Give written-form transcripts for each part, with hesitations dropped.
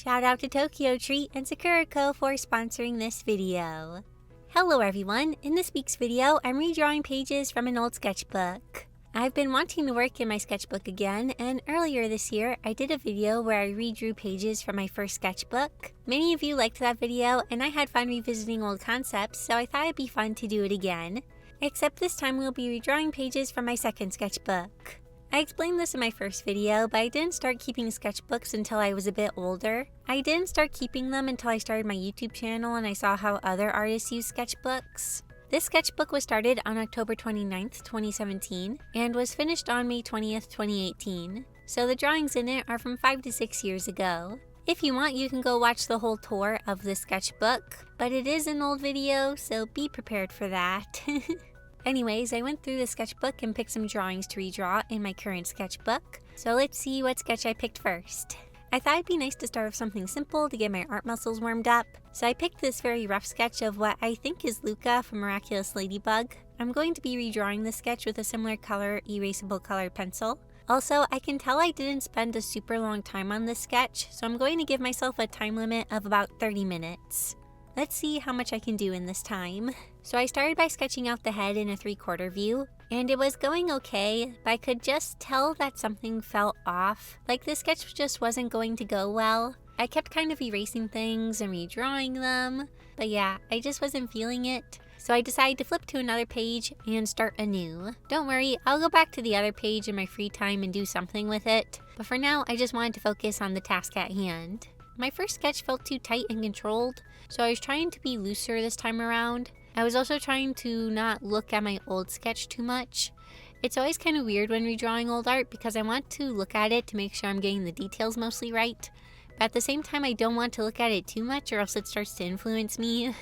Shout out to Tokyo Treat and Sakura for sponsoring this video. Hello everyone, in this week's video I'm redrawing pages from an old sketchbook. I've been wanting to work in my sketchbook again, and earlier this year I did a video where I redrew pages from my first sketchbook. Many of you liked that video and I had fun revisiting old concepts, so I thought it'd be fun to do it again. Except this time we'll be redrawing pages from my second sketchbook. I explained this in my first video, but I didn't start keeping sketchbooks until I was a bit older. I didn't start keeping them until I started my YouTube channel and I saw how other artists use sketchbooks. This sketchbook was started on October 29th, 2017 and was finished on May 20th, 2018. So the drawings in it are from 5 to 6 years ago. If you want, you can go watch the whole tour of this sketchbook, but it is an old video, so be prepared for that. Anyways, I went through the sketchbook and picked some drawings to redraw in my current sketchbook. So let's see what sketch I picked first. I thought it'd be nice to start with something simple to get my art muscles warmed up. So I picked this very rough sketch of what I think is Luca from Miraculous Ladybug. I'm going to be redrawing this sketch with a similar color, erasable colored pencil. Also, I can tell I didn't spend a super long time on this sketch, so I'm going to give myself a time limit of about 30 minutes. Let's see how much I can do in this time. So I started by sketching out the head in a 3/4 view, and it was going okay, but I could just tell that something felt off. Like this sketch just wasn't going to go well. I kept kind of erasing things and redrawing them, but yeah, I just wasn't feeling it. So I decided to flip to another page and start anew. Don't worry, I'll go back to the other page in my free time and do something with it, but for now I just wanted to focus on the task at hand. My first sketch felt too tight and controlled, so I was trying to be looser this time around. I was also trying to not look at my old sketch too much. It's always kind of weird when redrawing old art because I want to look at it to make sure I'm getting the details mostly right. But at the same time, I don't want to look at it too much or else it starts to influence me.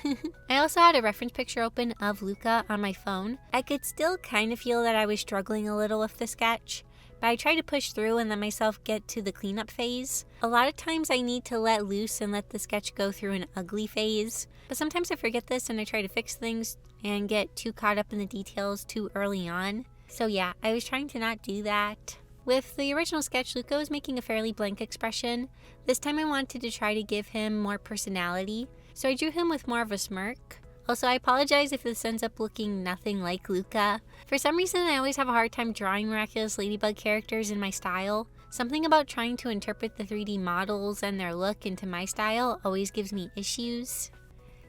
I also had a reference picture open of Luca on my phone. I could still kind of feel that I was struggling a little with the sketch, but I try to push through and let myself get to the cleanup phase. A lot of times I need to let loose and let the sketch go through an ugly phase, but sometimes I forget this and I try to fix things and get too caught up in the details too early on. So yeah, I was trying to not do that. With the original sketch, Luca was making a fairly blank expression. This time I wanted to try to give him more personality, so I drew him with more of a smirk. Also, I apologize if this ends up looking nothing like Luca. For some reason, I always have a hard time drawing Miraculous Ladybug characters in my style. Something about trying to interpret the 3D models and their look into my style always gives me issues.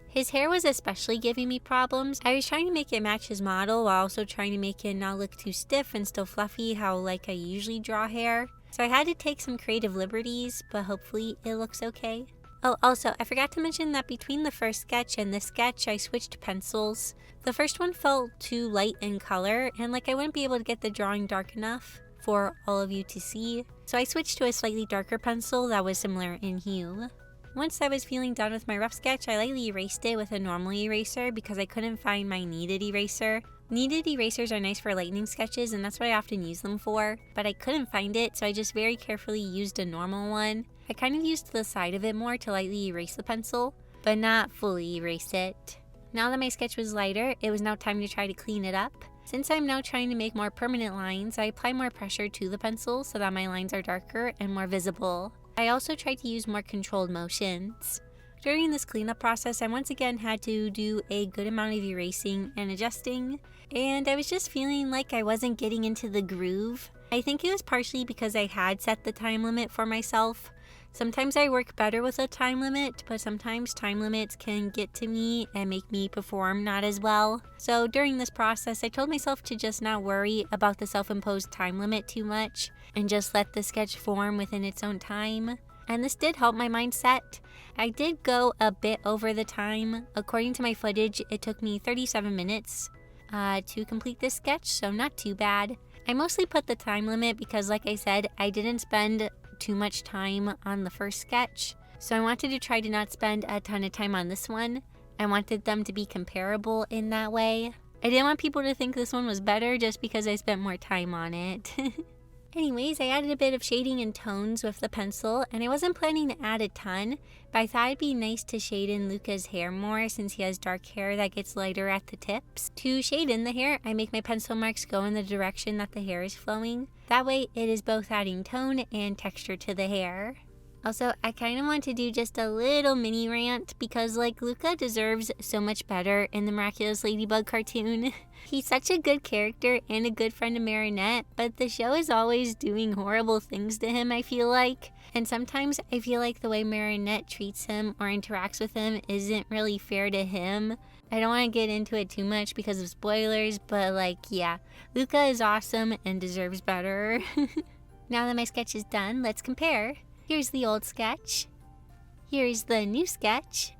His hair was especially giving me problems. I was trying to make it match his model while also trying to make it not look too stiff and still fluffy how like I usually draw hair. So I had to take some creative liberties, but hopefully it looks okay. Oh, also, I forgot to mention that between the first sketch and this sketch, I switched pencils. The first one felt too light in color, and like I wouldn't be able to get the drawing dark enough for all of you to see. So I switched to a slightly darker pencil that was similar in hue. Once I was feeling done with my rough sketch, I lightly erased it with a normal eraser because I couldn't find my kneaded eraser. Kneaded erasers are nice for lightning sketches, and that's what I often use them for, but I couldn't find it, so I just very carefully used a normal one. I kind of used the side of it more to lightly erase the pencil, but not fully erase it. Now that my sketch was lighter, it was now time to try to clean it up. Since I'm now trying to make more permanent lines, I apply more pressure to the pencil so that my lines are darker and more visible. I also tried to use more controlled motions. During this cleanup process, I once again had to do a good amount of erasing and adjusting, and I was just feeling like I wasn't getting into the groove. I think it was partially because I had set the time limit for myself. Sometimes I work better with a time limit, but sometimes time limits can get to me and make me perform not as well. So during this process, I told myself to just not worry about the self-imposed time limit too much and just let the sketch form within its own time. And this did help my mindset. I did go a bit over the time. According to my footage, it took me 37 minutes to complete this sketch, so not too bad. I mostly put the time limit because, like I said, I didn't spend too much time on the first sketch, so I wanted to try to not spend a ton of time on this one. I wanted them to be comparable in that way. I didn't want people to think this one was better just because I spent more time on it. Anyways, I added a bit of shading and tones with the pencil, and I wasn't planning to add a ton, but I thought it'd be nice to shade in Luca's hair more since he has dark hair that gets lighter at the tips. To shade in the hair, I make my pencil marks go in the direction that the hair is flowing. That way, it is both adding tone and texture to the hair. Also, I kind of want to do just a little mini rant because like Luca deserves so much better in the Miraculous Ladybug cartoon. He's such a good character and a good friend to Marinette, but the show is always doing horrible things to him, I feel like. And sometimes I feel like the way Marinette treats him or interacts with him isn't really fair to him. I don't want to get into it too much because of spoilers, but like, yeah, Luca is awesome and deserves better. Now that my sketch is done, let's compare. Here's the old sketch. Here's the new sketch.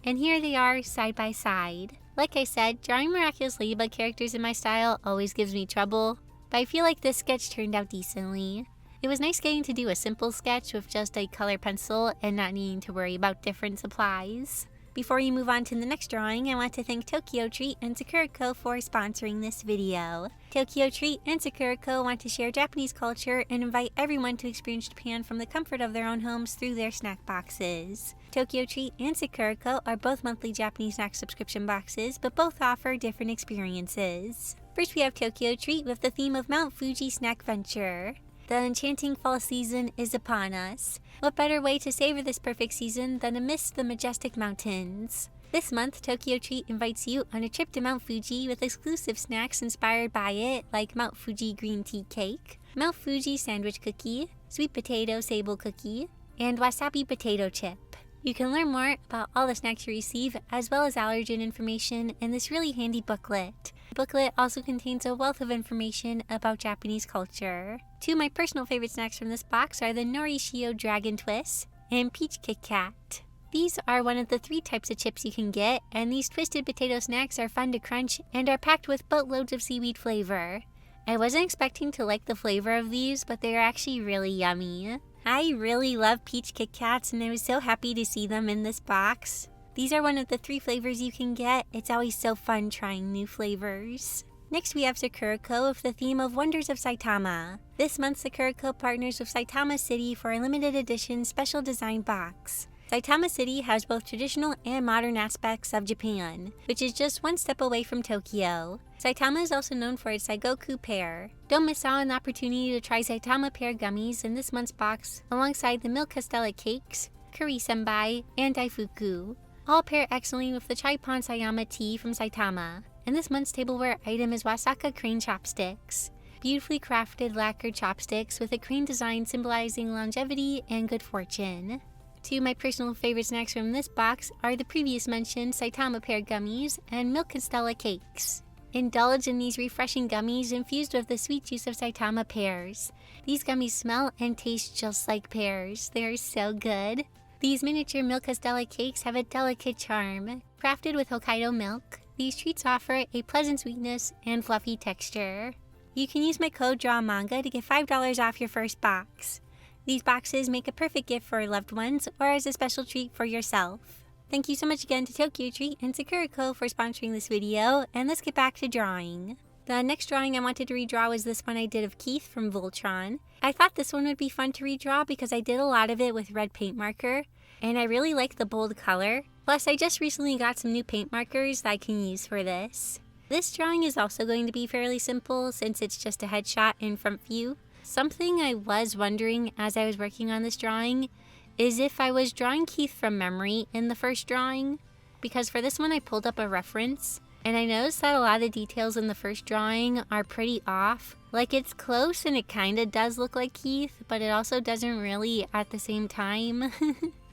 And here they are side by side. Like I said, drawing Miraculous Ladybug characters in my style always gives me trouble, but I feel like this sketch turned out decently. It was nice getting to do a simple sketch with just a color pencil and not needing to worry about different supplies. Before we move on to the next drawing, I want to thank Tokyo Treat and Sakura for sponsoring this video. Tokyo Treat and Sakura want to share Japanese culture and invite everyone to experience Japan from the comfort of their own homes through their snack boxes. Tokyo Treat and Sakura are both monthly Japanese snack subscription boxes, but both offer different experiences. First we have Tokyo Treat with the theme of Mount Fuji Snack Venture. The enchanting fall season is upon us. What better way to savor this perfect season than amidst the majestic mountains? This month, Tokyo Treat invites you on a trip to Mount Fuji with exclusive snacks inspired by it, like Mount Fuji green tea cake, Mount Fuji sandwich cookie, sweet potato sable cookie, and wasabi potato chip. You can learn more about all the snacks you receive, as well as allergen information in this really handy booklet. The booklet also contains a wealth of information about Japanese culture. Two of my personal favorite snacks from this box are the Norishio Dragon Twist and Peach Kit Kat. These are one of the 3 types of chips you can get, and these twisted potato snacks are fun to crunch and are packed with boatloads of seaweed flavor. I wasn't expecting to like the flavor of these, but they are actually really yummy. I really love Peach Kit Kats, and I was so happy to see them in this box. These are one of the 3 flavors you can get. It's always so fun trying new flavors. Next we have Sakura with the theme of Wonders of Saitama. This month Sakura partners with Saitama City for a limited edition special design box. Saitama City has both traditional and modern aspects of Japan, which is just one step away from Tokyo. Saitama is also known for its Saigoku pear. Don't miss out on the opportunity to try Saitama pear gummies in this month's box alongside the Milk Castella cakes, Curry Senbai, and Daifuku. All pair excellently with the Chai Pon Sayama tea from Saitama. And this month's tableware item is Wasaka crane chopsticks. Beautifully crafted lacquered chopsticks with a crane design symbolizing longevity and good fortune. Two of my personal favorite snacks from this box are the previous mentioned Saitama pear gummies and Milk Castella cakes. Indulge in these refreshing gummies infused with the sweet juice of Saitama pears. These gummies smell and taste just like pears. They are so good. These miniature Milk Castella cakes have a delicate charm. Crafted with Hokkaido milk, these treats offer a pleasant sweetness and fluffy texture. You can use my code DRAWMANGA to get $5 off your first box. These boxes make a perfect gift for loved ones or as a special treat for yourself. Thank you so much again to Tokyo Treat and Sakura for sponsoring this video, and let's get back to drawing. The next drawing I wanted to redraw was this one I did of Keith from Voltron. I thought this one would be fun to redraw because I did a lot of it with red paint marker, and I really like the bold color. Plus, I just recently got some new paint markers that I can use for this. This drawing is also going to be fairly simple since it's just a headshot in front view. Something I was wondering as I was working on this drawing is if I was drawing Keith from memory in the first drawing, because for this one I pulled up a reference and I noticed that a lot of the details in the first drawing are pretty off. Like, it's close and it kinda does look like Keith, but it also doesn't really at the same time.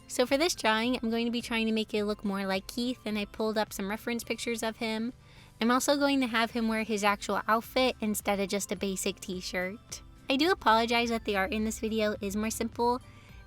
So for this drawing, I'm going to be trying to make it look more like Keith, and I pulled up some reference pictures of him. I'm also going to have him wear his actual outfit instead of just a basic t-shirt. I do apologize that the art in this video is more simple,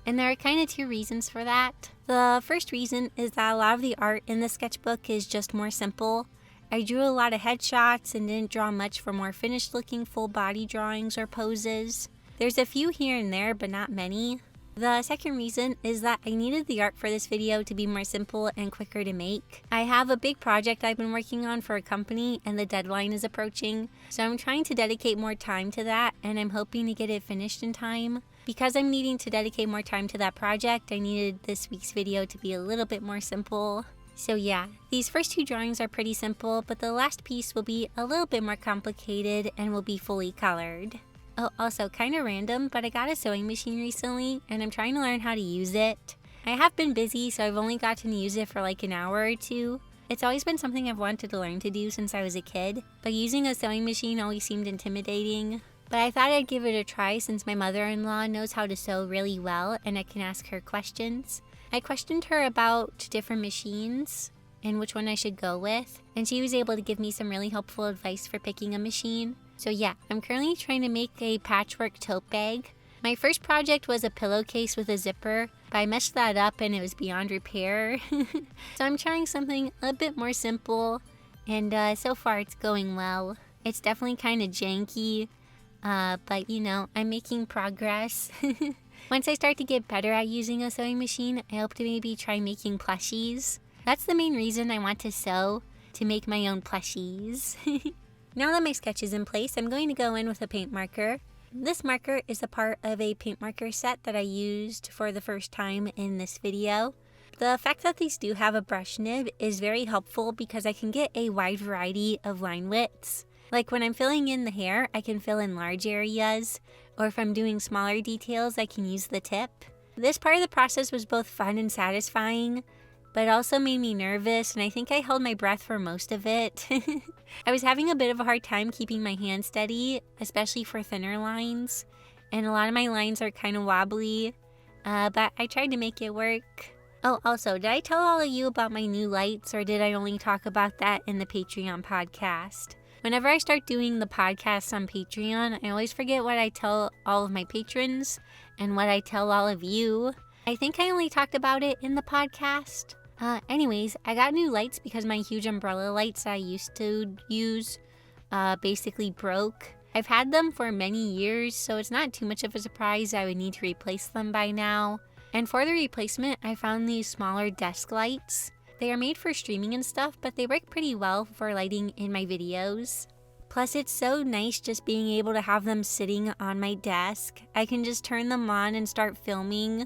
and there are kind of 2 reasons for that. The first reason is that a lot of the art in the sketchbook is just more simple. I drew a lot of headshots and didn't draw much for more finished looking full body drawings or poses. There's a few here and there, but not many. The second reason is that I needed the art for this video to be more simple and quicker to make. I have a big project I've been working on for a company and the deadline is approaching, so I'm trying to dedicate more time to that and I'm hoping to get it finished in time. Because I'm needing to dedicate more time to that project, I needed this week's video to be a little bit more simple. So yeah, these first 2 drawings are pretty simple, but the last piece will be a little bit more complicated and will be fully colored. Oh, also kind of random, but I got a sewing machine recently and I'm trying to learn how to use it. I have been busy, so I've only gotten to use it for like an hour or two. It's always been something I've wanted to learn to do since I was a kid, but using a sewing machine always seemed intimidating. But I thought I'd give it a try since my mother-in-law knows how to sew really well and I can ask her questions. I questioned her about different machines and which one I should go with, and she was able to give me some really helpful advice for picking a machine. So yeah, I'm currently trying to make a patchwork tote bag. My first project was a pillowcase with a zipper, but I messed that up and it was beyond repair. So I'm trying something a bit more simple, and so far it's going well. It's definitely kind of janky, but you know, I'm making progress. Once I start to get better at using a sewing machine, I hope to maybe try making plushies. That's the main reason I want to sew, to make my own plushies. Now that my sketch is in place, I'm going to go in with a paint marker. This marker is a part of a paint marker set that I used for the first time in this video. The fact that these do have a brush nib is very helpful because I can get a wide variety of line widths. Like when I'm filling in the hair, I can fill in large areas, or if I'm doing smaller details, I can use the tip. This part of the process was both fun and satisfying, but it also made me nervous, and I think I held my breath for most of it. I was having a bit of a hard time keeping my hand steady, especially for thinner lines, and a lot of my lines are kind of wobbly, but I tried to make it work. Oh, also, did I tell all of you about my new lights, or did I only talk about that in the Patreon podcast? Whenever I start doing the podcast on Patreon, I always forget what I tell all of my patrons and what I tell all of you. I think I only talked about it in the podcast. Anyways, I got new lights because my huge umbrella lights I used to use basically broke. I've had them for many years, so it's not too much of a surprise I would need to replace them by now. And for the replacement, I found these smaller desk lights. They are made for streaming and stuff, but they work pretty well for lighting in my videos. Plus, it's so nice just being able to have them sitting on my desk. I can just turn them on and start filming.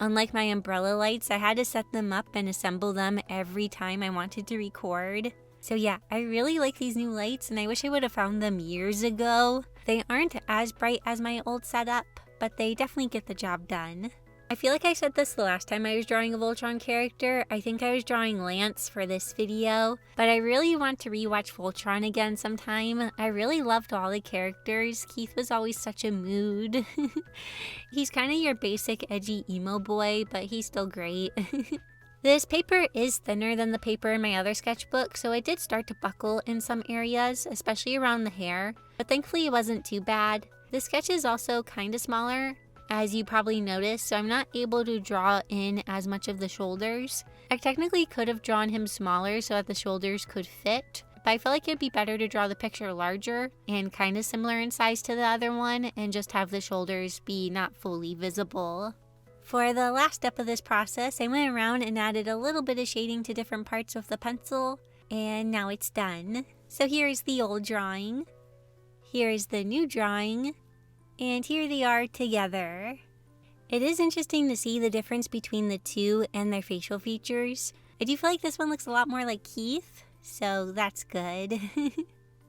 Unlike my umbrella lights, I had to set them up and assemble them every time I wanted to record. So yeah, I really like these new lights and I wish I would have found them years ago. They aren't as bright as my old setup, but they definitely get the job done. I feel like I said this the last time I was drawing a Voltron character. I think I was drawing Lance for this video, but I really want to rewatch Voltron again sometime. I really loved all the characters. Keith was always such a mood. He's kind of your basic edgy emo boy, but he's still great. This paper is thinner than the paper in my other sketchbook, so it did start to buckle in some areas, especially around the hair, but thankfully it wasn't too bad. This sketch is also kind of smaller, as you probably noticed, so I'm not able to draw in as much of the shoulders. I technically could have drawn him smaller so that the shoulders could fit, but I feel like it'd be better to draw the picture larger and kind of similar in size to the other one and just have the shoulders be not fully visible. For the last step of this process, I went around and added a little bit of shading to different parts of the pencil, and now it's done. So here is the old drawing, here is the new drawing, and here they are together. It is interesting to see the difference between the two and their facial features. I do feel like this one looks a lot more like Keith, so that's good.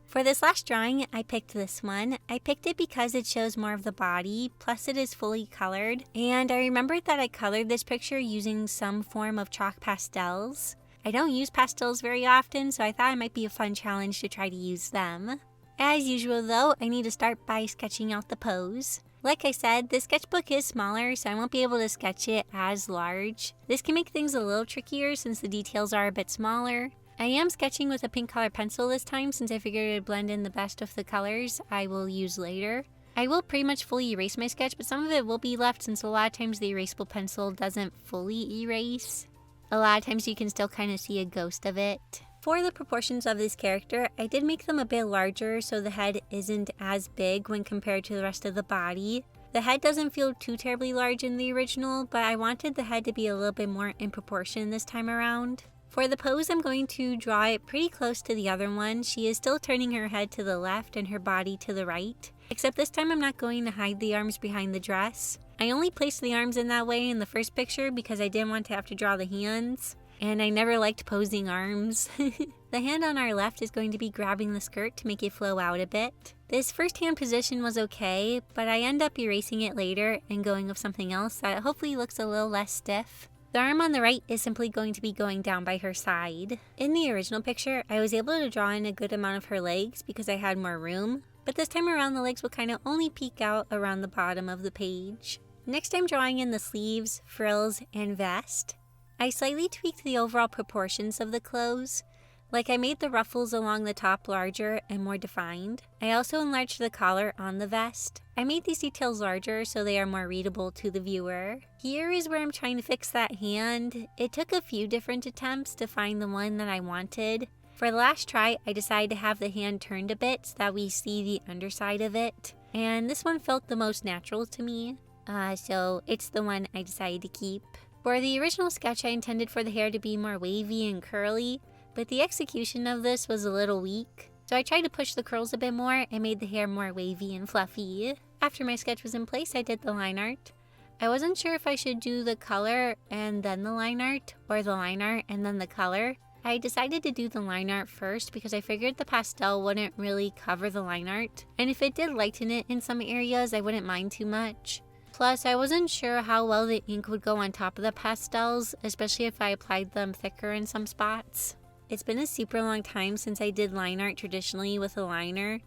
For this last drawing, I picked this one. I picked it because it shows more of the body, plus it is fully colored. And I remembered that I colored this picture using some form of chalk pastels. I don't use pastels very often, so I thought it might be a fun challenge to try to use them. As usual though, I need to start by sketching out the pose. Like I said, this sketchbook is smaller, so I won't be able to sketch it as large. This can make things a little trickier since the details are a bit smaller. I am sketching with a pink color pencil this time since I figured it would blend in the best with the colors I will use later. I will pretty much fully erase my sketch, but some of it will be left since a lot of times the erasable pencil doesn't fully erase. A lot of times you can still kind of see a ghost of it. For the proportions of this character, I did make them a bit larger so the head isn't as big when compared to the rest of the body. The head doesn't feel too terribly large in the original, but I wanted the head to be a little bit more in proportion this time around. For the pose, I'm going to draw it pretty close to the other one. She is still turning her head to the left and her body to the right. Except this time I'm not going to hide the arms behind the dress. I only placed the arms in that way in the first picture because I didn't want to have to draw the hands, and I never liked posing arms. The hand on our left is going to be grabbing the skirt to make it flow out a bit. This first hand position was okay, but I end up erasing it later and going with something else that hopefully looks a little less stiff. The arm on the right is simply going to be going down by her side. In the original picture, I was able to draw in a good amount of her legs because I had more room, but this time around the legs will kind of only peek out around the bottom of the page. Next I'm drawing in the sleeves, frills, and vest. I slightly tweaked the overall proportions of the clothes. Like I made the ruffles along the top larger and more defined. I also enlarged the collar on the vest. I made these details larger so they are more readable to the viewer. Here is where I'm trying to fix that hand. It took a few different attempts to find the one that I wanted. For the last try, I decided to have the hand turned a bit so that we see the underside of it. And this one felt the most natural to me. So it's the one I decided to keep. For the original sketch, I intended for the hair to be more wavy and curly, but the execution of this was a little weak. So I tried to push the curls a bit more and made the hair more wavy and fluffy. After my sketch was in place, I did the line art. I wasn't sure if I should do the color and then the line art, or the line art and then the color. I decided to do the line art first because I figured the pastel wouldn't really cover the line art, and if it did lighten it in some areas, I wouldn't mind too much. Plus, I wasn't sure how well the ink would go on top of the pastels, especially if I applied them thicker in some spots. It's been a super long time since I did line art traditionally with a liner.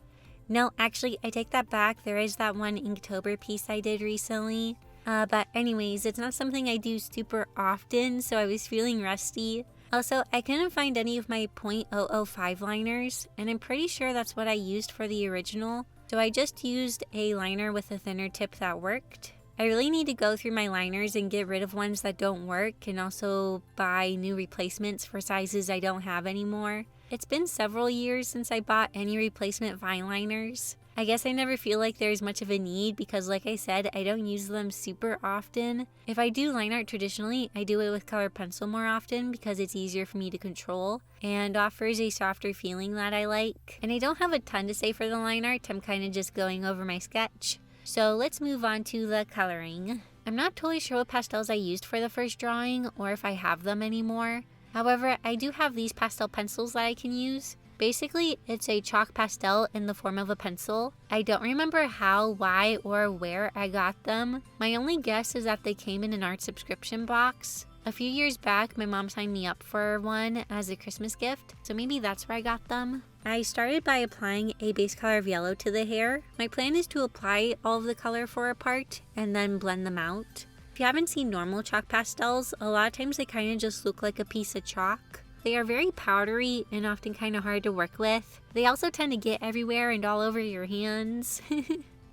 No, actually, I take that back. There is that one Inktober piece I did recently. But anyways, it's not something I do super often, so I was feeling rusty. Also, I couldn't find any of my .005 liners, and I'm pretty sure that's what I used for the original. So I just used a liner with a thinner tip that worked. I really need to go through my liners and get rid of ones that don't work, and also buy new replacements for sizes I don't have anymore. It's been several years since I bought any replacement fine liners. I guess I never feel like there's much of a need because, like I said, I don't use them super often. If I do line art traditionally, I do it with colored pencil more often because it's easier for me to control and offers a softer feeling that I like. And I don't have a ton to say for the line art, I'm kind of just going over my sketch. So let's move on to the coloring. I'm not totally sure what pastels I used for the first drawing or if I have them anymore. However, I do have these pastel pencils that I can use. Basically, it's a chalk pastel in the form of a pencil. I don't remember how, why, or where I got them. My only guess is that they came in an art subscription box. A few years back, my mom signed me up for one as a Christmas gift, so maybe that's where I got them. I started by applying a base color of yellow to the hair. My plan is to apply all of the color for a part and then blend them out. If you haven't seen normal chalk pastels, a lot of times they kind of just look like a piece of chalk. They are very powdery and often kind of hard to work with. They also tend to get everywhere and all over your hands.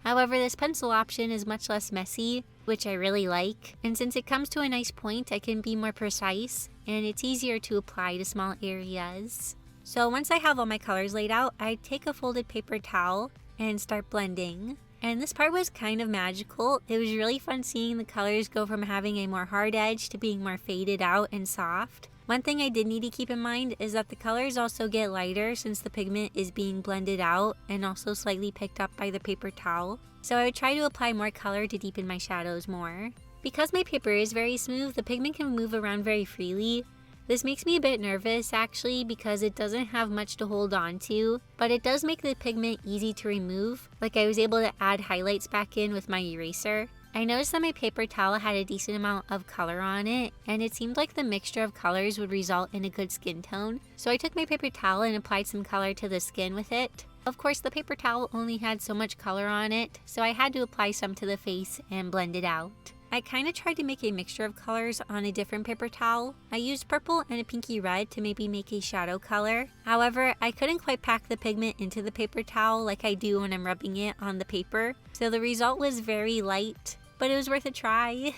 However, this pencil option is much less messy, which I really like. And since it comes to a nice point, I can be more precise and it's easier to apply to small areas. So once I have all my colors laid out, I take a folded paper towel and start blending. And this part was kind of magical. It was really fun seeing the colors go from having a more hard edge to being more faded out and soft. One thing I did need to keep in mind is that the colors also get lighter since the pigment is being blended out and also slightly picked up by the paper towel. So I would try to apply more color to deepen my shadows more. Because my paper is very smooth, the pigment can move around very freely. This makes me a bit nervous actually because it doesn't have much to hold on to, but it does make the pigment easy to remove. Like I was able to add highlights back in with my eraser. I noticed that my paper towel had a decent amount of color on it, and it seemed like the mixture of colors would result in a good skin tone. So I took my paper towel and applied some color to the skin with it. Of course, the paper towel only had so much color on it, so I had to apply some to the face and blend it out. I kind of tried to make a mixture of colors on a different paper towel. I used purple and a pinky red to maybe make a shadow color. However, I couldn't quite pack the pigment into the paper towel like I do when I'm rubbing it on the paper, so the result was very light, but it was worth a try.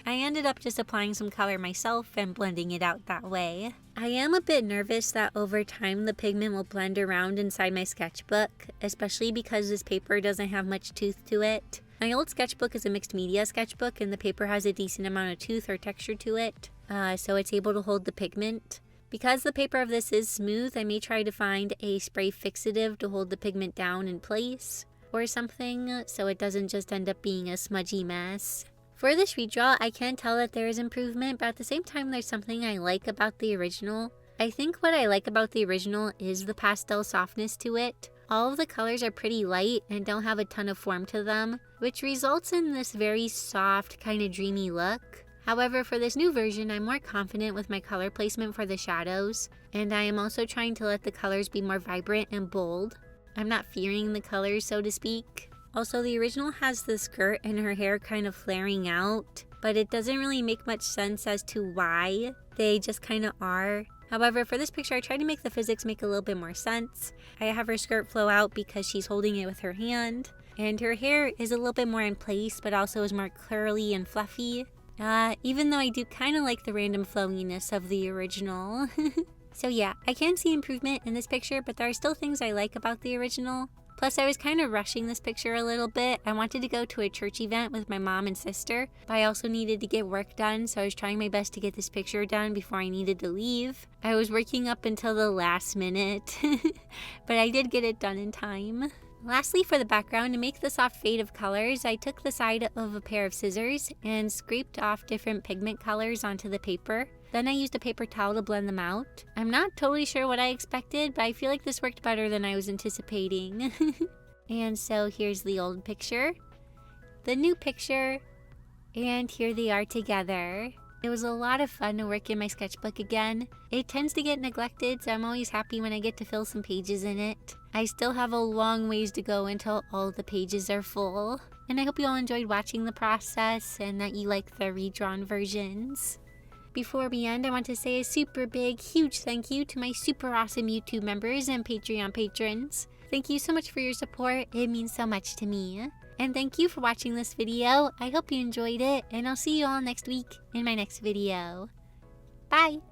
I ended up just applying some color myself and blending it out that way. I am a bit nervous that over time the pigment will blend around inside my sketchbook, especially because this paper doesn't have much tooth to it. My old sketchbook is a mixed media sketchbook and the paper has a decent amount of tooth or texture to it, so it's able to hold the pigment. Because the paper of this is smooth, I may try to find a spray fixative to hold the pigment down in place. or something, so it doesn't just end up being a smudgy mess. For this redraw, I can tell that there is improvement, but at the same time there's something I like about the original. I think what I like about the original is the pastel softness to it. All of the colors are pretty light and don't have a ton of form to them, which results in this very soft, kind of dreamy look. However, for this new version, I'm more confident with my color placement for the shadows, and I am also trying to let the colors be more vibrant and bold. I'm not fearing the colors, so to speak. Also, the original has the skirt and her hair kind of flaring out, but it doesn't really make much sense as to why. They just kind of are. However, for this picture, I tried to make the physics make a little bit more sense. I have her skirt flow out because she's holding it with her hand, and her hair is a little bit more in place, but also is more curly and fluffy. Even though I do kind of like the random flowiness of the original. So yeah, I can see improvement in this picture, but there are still things I like about the original. Plus, I was kind of rushing this picture a little bit. I wanted to go to a church event with my mom and sister, but I also needed to get work done, so I was trying my best to get this picture done before I needed to leave. I was working up until the last minute, but I did get it done in time. Lastly, for the background, to make the soft fade of colors, I took the side of a pair of scissors and scraped off different pigment colors onto the paper. Then I used a paper towel to blend them out. I'm not totally sure what I expected, but I feel like this worked better than I was anticipating. And so here's the old picture, the new picture, and here they are together. It was a lot of fun to work in my sketchbook again. It tends to get neglected, so I'm always happy when I get to fill some pages in it. I still have a long ways to go until all the pages are full. And I hope you all enjoyed watching the process and that you like the redrawn versions. Before we end, I want to say a super big, huge thank you to my super awesome YouTube members and Patreon patrons. Thank you so much for your support. It means so much to me. And thank you for watching this video. I hope you enjoyed it, and I'll see you all next week in my next video. Bye!